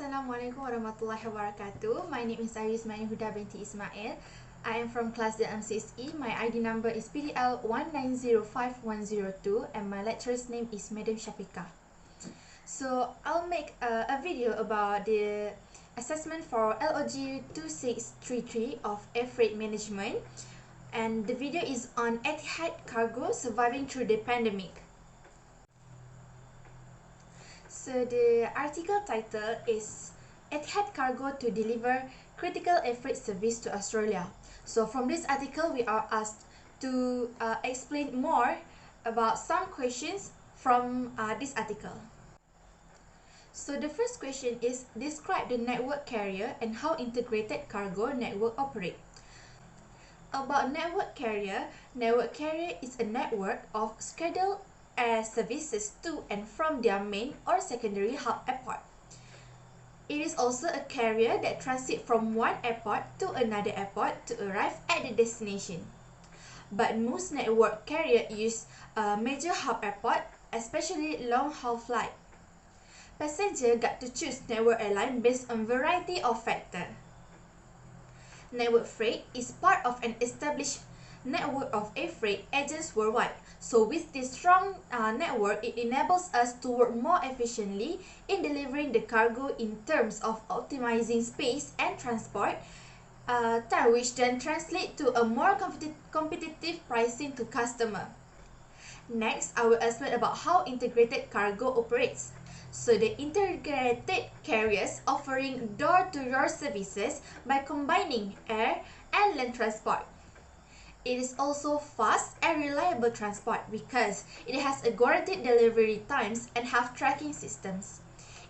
Assalamualaikum warahmatullahi wabarakatuh. My name is Ayu Ismahani Huda binti Ismail. I am from class D6E. My ID number is PDL 1905102 and my lecturer's name is Madam Shafika. So I'll make a video about the assessment for LOG 2633 of air freight management, and the video is on Etihad cargo surviving through the pandemic. So the article title is Etihad Cargo to Deliver Critical Air Freight Service to Australia. So from this article, we are asked to explain more about some questions from this article. So the first question is, describe the network carrier and how integrated cargo network operate. About network carrier is a network of scheduled air services to and from their main or secondary hub airport. It is also a carrier that transits from one airport to another airport to arrive at the destination. But most network carriers use a major hub airport, especially long-haul flight. Passengers got to choose network airline based on variety of factors. Network freight is part of an established network of air freight agents worldwide. So with this strong network, it enables us to work more efficiently in delivering the cargo in terms of optimizing space and transport time, which then translate to a more competitive pricing to customer. Next, I will explain about how integrated cargo operates. So the integrated carriers offering door-to-door services by combining air and land transport. It is also fast and reliable transport because it has a guaranteed delivery times and have tracking systems.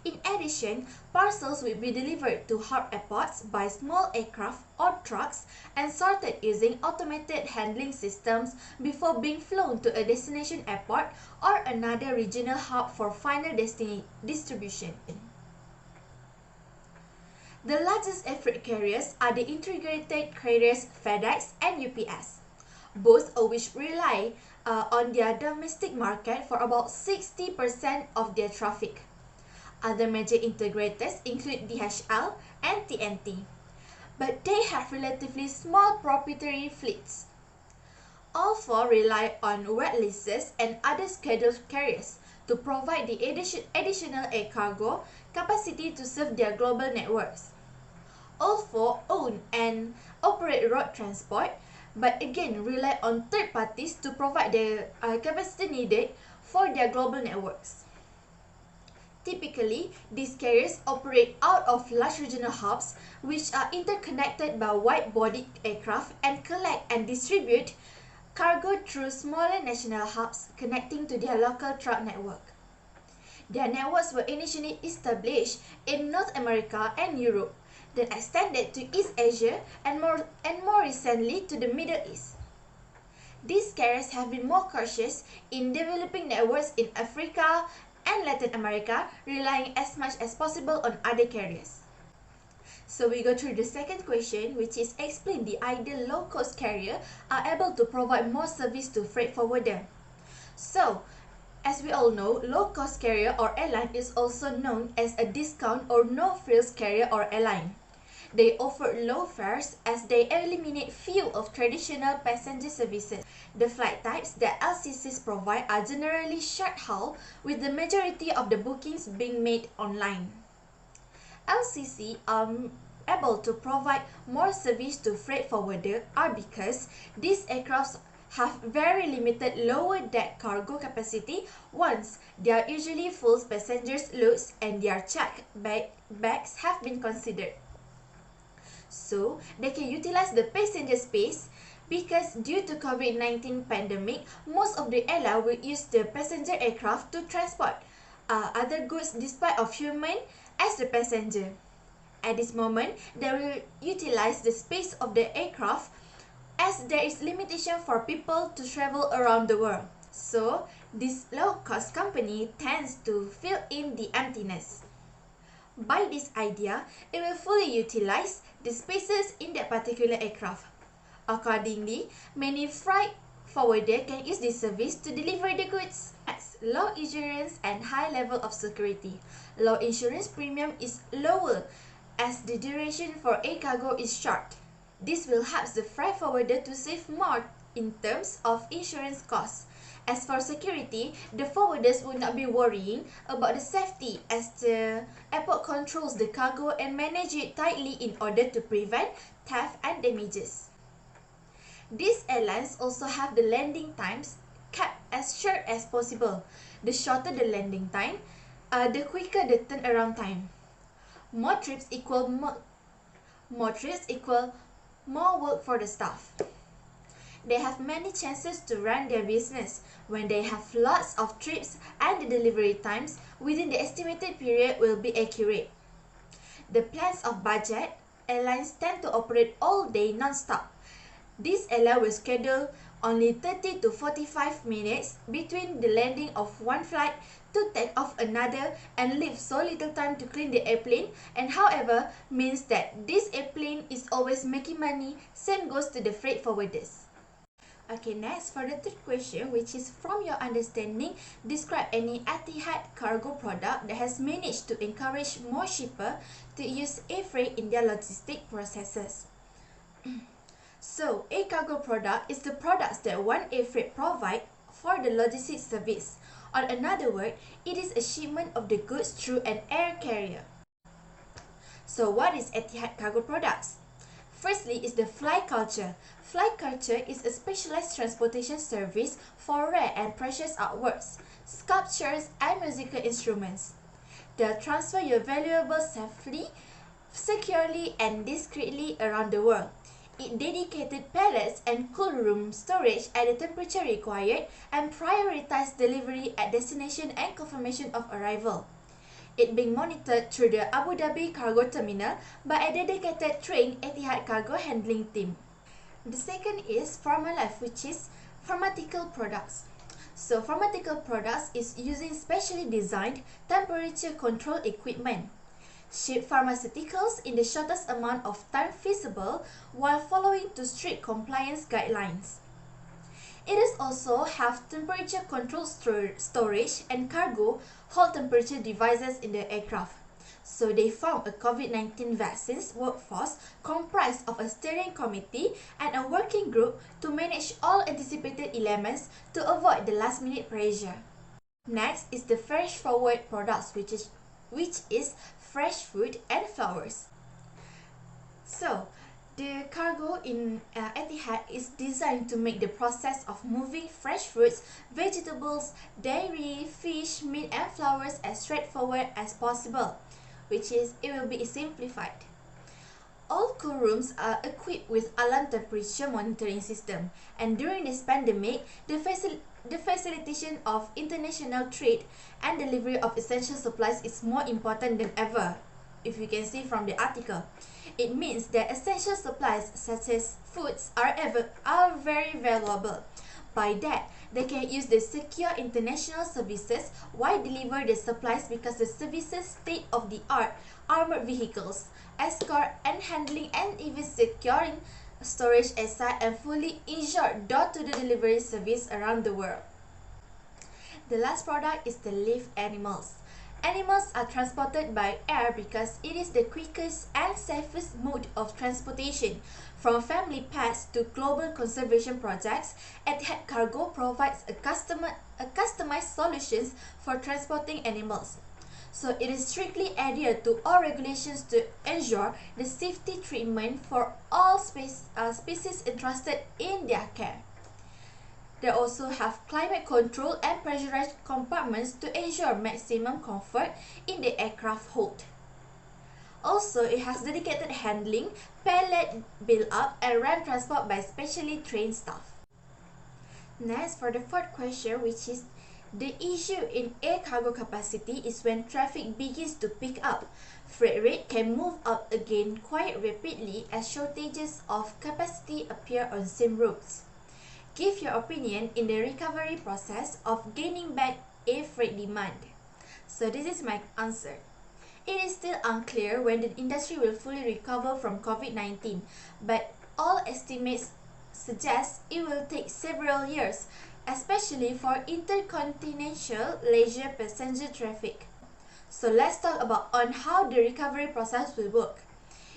In addition, parcels will be delivered to hub airports by small aircraft or trucks and sorted using automated handling systems before being flown to a destination airport or another regional hub for final distribution. The largest air freight carriers are the integrated carriers FedEx and UPS, both of which rely on their domestic market for about 60% of their traffic. Other major integrators include DHL and TNT, but they have relatively small proprietary fleets. All four rely on wet leases and other scheduled carriers to provide the additional air cargo capacity to serve their global networks. All four own and operate road transport, but again rely on third parties to provide the capacity needed for their global networks. Typically, these carriers operate out of large regional hubs which are interconnected by wide-bodied aircraft and collect and distribute cargo through smaller national hubs connecting to their local truck network. Their networks were initially established in North America and Europe, then extended to East Asia and more recently to the Middle East. These carriers have been more cautious in developing networks in Africa and Latin America, relying as much as possible on other carriers. So we go through the second question, which is explain the ideal low-cost carrier are able to provide more service to freight forwarder. So, as we all know, low-cost carrier or airline is also known as a discount or no-frills carrier or airline. They offer low fares as they eliminate few of traditional passenger services. The flight types that LCCs provide are generally short-haul, with the majority of the bookings being made online. LCC are able to provide more service to freight forwarder are because these aircrafts have very limited lower deck cargo capacity once they are usually full passengers loads and their checked bags have been considered. So they can utilize the passenger space because due to COVID-19 pandemic, most of the airline will use the passenger aircraft to transport other goods despite of human as the passenger. At this moment, they will utilize the space of the aircraft as there is limitation for people to travel around the world. So this low-cost company tends to fill in the emptiness. By this idea, it will fully utilize the spaces in that particular aircraft. Accordingly, many freight forwarder can use this service to deliver the goods. low insurance and high level of security. Low insurance premium is lower as the duration for air cargo is short. This will help the freight forwarder to save more in terms of insurance costs. As for security, the forwarders will not be worrying about the safety as the airport controls the cargo and manage it tightly in order to prevent theft and damages. These airlines also have the landing times kept as short as possible. The shorter the landing time, the quicker the turnaround time. More trips equal more work for the staff. They have many chances to run their business when they have lots of trips and the delivery times within the estimated period will be accurate. The plans of budget airlines tend to operate all day non-stop. This airline will schedule only 30 to 45 minutes between the landing of one flight to take off another and leave so little time to clean the airplane, and however means that this airplane is always making money. Same goes to the freight forwarders. Okay, next for the third question, which is from your understanding, describe any Etihad cargo product that has managed to encourage more shippers to use air freight in their logistic processes. So, air cargo product is the products that one air freight provide for the logistics service. On another word, it is a shipment of the goods through an air carrier. So, what is Etihad cargo products? Firstly is the fly culture. Fly culture is a specialized transportation service for rare and precious artworks, sculptures, and musical instruments. They'll transfer your valuables safely, securely, and discreetly around the world. It dedicated pallets and cool room storage at the temperature required and prioritize delivery at destination and confirmation of arrival. It being monitored through the Abu Dhabi cargo terminal by a dedicated trained Etihad cargo handling team. The second is Pharmalife, which is pharmaceutical products. So pharmaceutical products is using specially designed temperature control equipment. Ship pharmaceuticals in the shortest amount of time feasible while following to strict compliance guidelines. It is also have temperature control storage and cargo hold temperature devices in the aircraft. So they form a COVID-19 vaccines workforce comprised of a steering committee and a working group to manage all anticipated elements to avoid the last minute pressure. Next is the fresh forward products, which is fresh fruit and flowers. So the cargo in Etihad is designed to make the process of moving fresh fruits, vegetables, dairy, fish, meat and flowers as straightforward as possible, which is it will be simplified. All cool rooms are equipped with alarm temperature monitoring system, and during this pandemic, the facilitation of international trade and delivery of essential supplies is more important than ever. If you can see from the article, it means that essential supplies such as foods are very valuable. By that, they can use the secure international services while deliver the supplies because the services state-of-the-art armored vehicles, escort and handling and even securing storage aside and fully insured door-to-door delivery service around the world. The last product is the live animals. Animals are transported by air because it is the quickest and safest mode of transportation. From family pets to global conservation projects, Etihad Cargo provides a customized solutions for transporting animals. So it is strictly adhered to all regulations to ensure the safety treatment for all species entrusted in their care. They also have climate control and pressurized compartments to ensure maximum comfort in the aircraft hold. Also, it has dedicated handling, pallet build-up, and ramp transport by specially trained staff. Next, for the fourth question, which is the issue in air cargo capacity is when traffic begins to pick up. Freight rate can move up again quite rapidly as shortages of capacity appear on same routes. Give your opinion in the recovery process of gaining back air freight demand. So this is my answer. It is still unclear when the industry will fully recover from COVID-19, but all estimates suggest it will take several years especially for intercontinental leisure passenger traffic. So let's talk about on how the recovery process will work.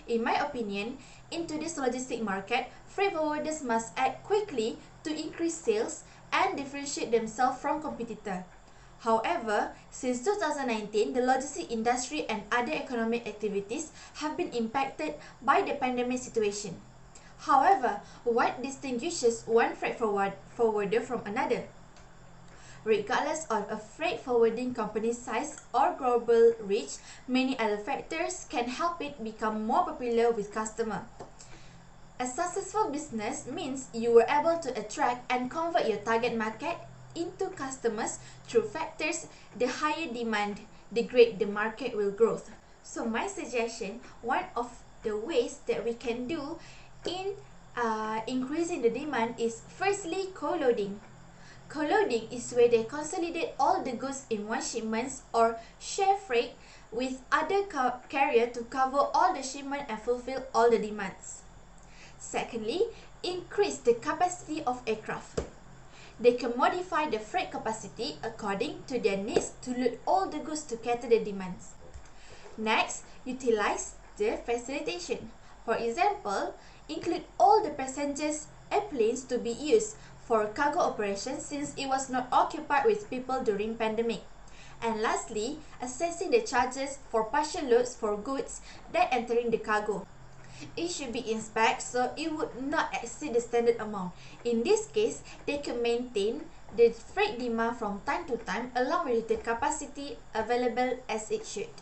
In my opinion, in today's logistic market, freight forwarders must act quickly to increase sales and differentiate themselves from competitors. However, since 2019, the logistics industry and other economic activities have been impacted by the pandemic situation. However, what distinguishes one freight forwarder from another? Regardless of a freight forwarding company's size or global reach, many other factors can help it become more popular with customers. A successful business means you were able to attract and convert your target market into customers through factors. The higher demand, the greater the market will grow. So my suggestion, one of the ways that we can do in increasing the demand is firstly co-loading. Co-loading is where they consolidate all the goods in one shipment or share freight with other carrier to cover all the shipment and fulfill all the demands. Secondly, increase the capacity of aircraft. They can modify the freight capacity according to their needs to load all the goods to cater the demands. Next, utilize the facilitation. For example, include all the passengers airplanes to be used for cargo operations since it was not occupied with people during pandemic. And lastly, assessing the charges for partial loads for goods that entering the cargo. It should be inspected so it would not exceed the standard amount. In this case, they can maintain the freight demand from time to time along with the capacity available as it should.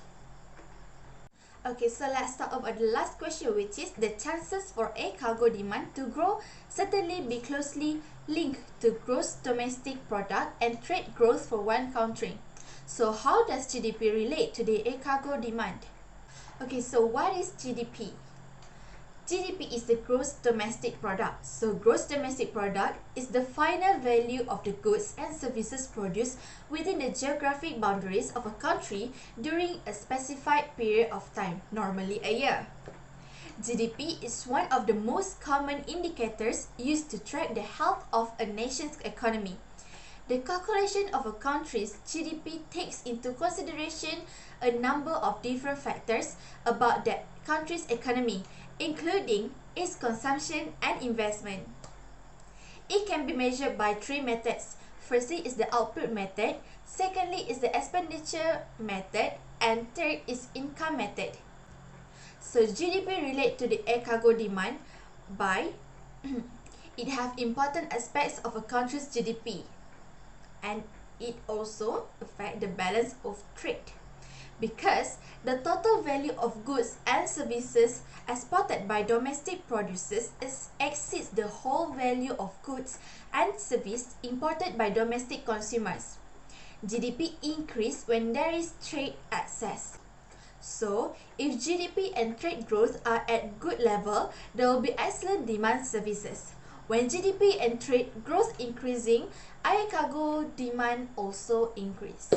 Okay, so let's talk about the last question, which is the chances for air cargo demand to grow certainly be closely linked to gross domestic product and trade growth for one country. So how does GDP relate to the air cargo demand? Okay, so what is GDP? GDP is the gross domestic product. So gross domestic product is the final value of the goods and services produced within the geographic boundaries of a country during a specified period of time, normally a year. GDP is one of the most common indicators used to track the health of a nation's economy. The calculation of a country's GDP takes into consideration a number of different factors about that country's economy, including its consumption and investment. It can be measured by three methods. Firstly is the output method, secondly is the expenditure method, and third is income method. So GDP relate to the air cargo demand by it have important aspects of a country's GDP, and it also affect the balance of trade, because the total value of goods and services exported by domestic producers exceeds the whole value of goods and services imported by domestic consumers. GDP increase when there is trade access. So, if GDP and trade growth are at good level, there will be excellent demand services. When GDP and trade growth increasing, air cargo demand also increase.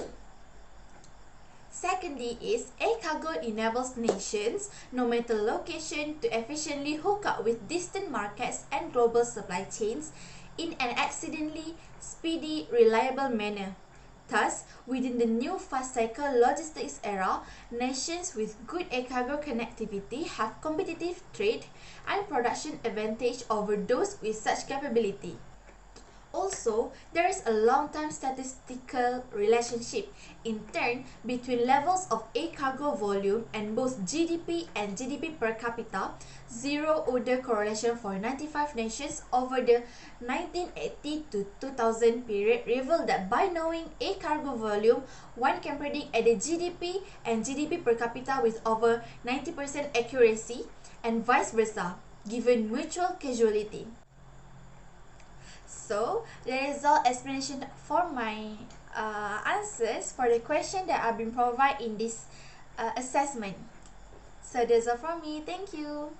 Secondly is air cargo enables nations, no matter location, to efficiently hook up with distant markets and global supply chains in an exceedingly speedy, reliable manner. Thus, within the new fast cycle logistics era, nations with good air cargo connectivity have competitive trade and production advantage over those with such capability. Also, there is a long-term statistical relationship in turn between levels of air cargo volume and both GDP and GDP per capita. Zero-order correlation for 95 nations over the 1980 to 2000 period revealed that by knowing air cargo volume, one can predict at the GDP and GDP per capita with over 90% accuracy, and vice versa, given mutual causality. So, that is all explanation for my answers for the question that I've been provided in this assessment. So, that's all from me. Thank you.